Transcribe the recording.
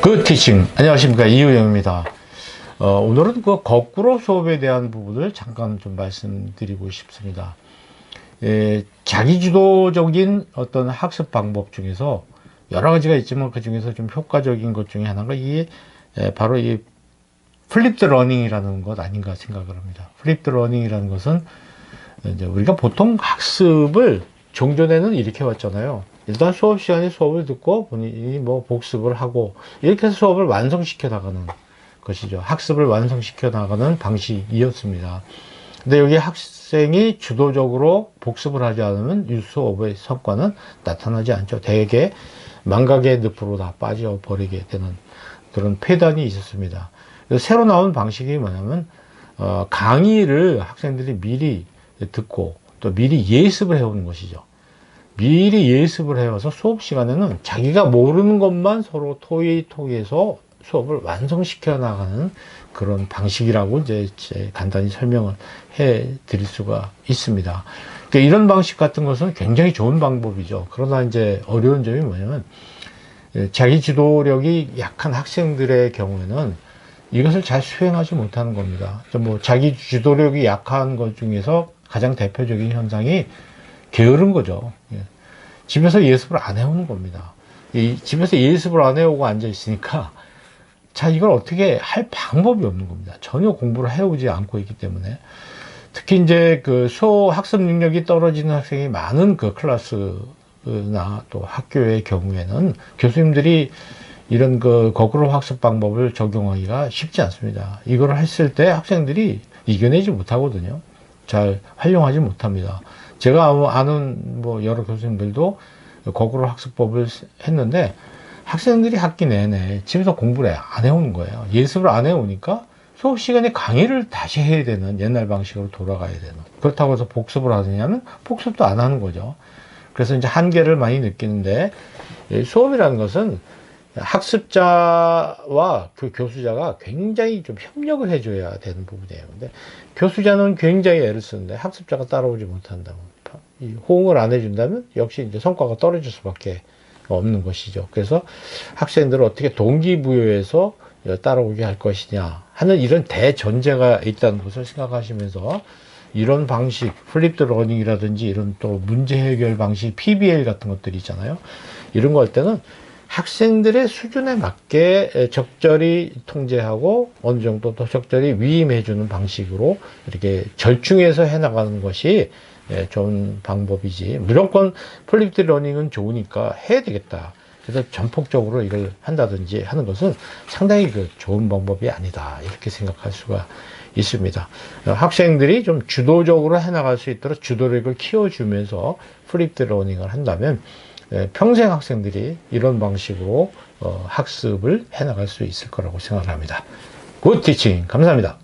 굿 티칭. 안녕하십니까, 이유영입니다. 오늘은 그 거꾸로 수업에 대한 부분을 잠깐 좀 말씀드리고 싶습니다. 자기주도적인 어떤 학습 방법 중에서 여러 가지가 있지만 그 중에서 좀 효과적인 것 중에 하나가 바로 이 플립드 러닝이라는 것 아닌가 생각을 합니다. 플립드 러닝이라는 것은 이제 우리가 보통 학습을 종전에는 이렇게 왔잖아요. 일단 수업 시간에 수업을 듣고 본인이 뭐 복습을 하고 이렇게 해서 수업을 완성시켜 나가는 것이죠. 학습을 완성시켜 나가는 방식이었습니다. 근데 여기 학생이 주도적으로 복습을 하지 않으면 이 수업의 성과는 나타나지 않죠. 대개 망각의 늪으로 다 빠져버리게 되는 그런 폐단이 있었습니다. 그래서 새로 나온 방식이 뭐냐면 강의를 학생들이 미리 듣고 또 미리 예습을 해오는 것이죠. 미리 예습을 해와서 수업 시간에는 자기가 모르는 것만 서로 토의해서 수업을 완성시켜 나가는 그런 방식이라고 이제 간단히 설명을 해 드릴 수가 있습니다. 그러니까 이런 방식 같은 것은 굉장히 좋은 방법이죠. 그러나 이제 어려운 점이 뭐냐면 자기 지도력이 약한 학생들의 경우에는 이것을 잘 수행하지 못하는 겁니다. 뭐 자기 지도력이 약한 것 중에서 가장 대표적인 현상이 게으른 거죠. 집에서 예습을 안 해오는 겁니다. 집에서 예습을 안 해오고 앉아 있으니까 자, 이걸 어떻게 할 방법이 없는 겁니다. 전혀 공부를 해오지 않고 있기 때문에. 특히 이제 그 학습 능력이 떨어지는 학생이 많은 그 클래스나 또 학교의 경우에는 교수님들이 이런 그 거꾸로 학습 방법을 적용하기가 쉽지 않습니다. 이걸 했을 때 학생들이 이겨내지 못하거든요. 잘 활용하지 못합니다. 제가 아는 뭐 여러 교수님들도 거꾸로 학습법을 했는데 학생들이 학기 내내 집에서 공부를 안 해오는 거예요. 예습을 안 해오니까 수업 시간에 강의를 다시 해야 되는 옛날 방식으로 돌아가야 되는. 그렇다고 해서 복습을 하느냐면 복습도 안 하는 거죠. 그래서 이제 한계를 많이 느끼는데 수업이라는 것은 학습자와 그 교수자가 굉장히 좀 협력을 해줘야 되는 부분이에요. 근데 교수자는 굉장히 애를 쓰는데 학습자가 따라오지 못한다면, 호응을 안 해준다면 역시 이제 성과가 떨어질 수밖에 없는 것이죠. 그래서 학생들을 어떻게 동기부여해서 따라오게 할 것이냐 하는 이런 대전제가 있다는 것을 생각하시면서 이런 방식, 플립드 러닝이라든지 이런 또 문제 해결 방식, PBL 같은 것들이 있잖아요. 이런 거 할 때는 학생들의 수준에 맞게 적절히 통제하고 어느 정도 더 적절히 위임해주는 방식으로 이렇게 절충해서 해나가는 것이 좋은 방법이지, 무조건 플립드 러닝은 좋으니까 해야 되겠다, 그래서 전폭적으로 이걸 한다든지 하는 것은 상당히 좋은 방법이 아니다, 이렇게 생각할 수가 있습니다. 학생들이 좀 주도적으로 해나갈 수 있도록 주도력을 키워주면서 플립드 러닝을 한다면 평생 학생들이 이런 방식으로 학습을 해나갈 수 있을 거라고 생각합니다. 굿 티칭, 감사합니다.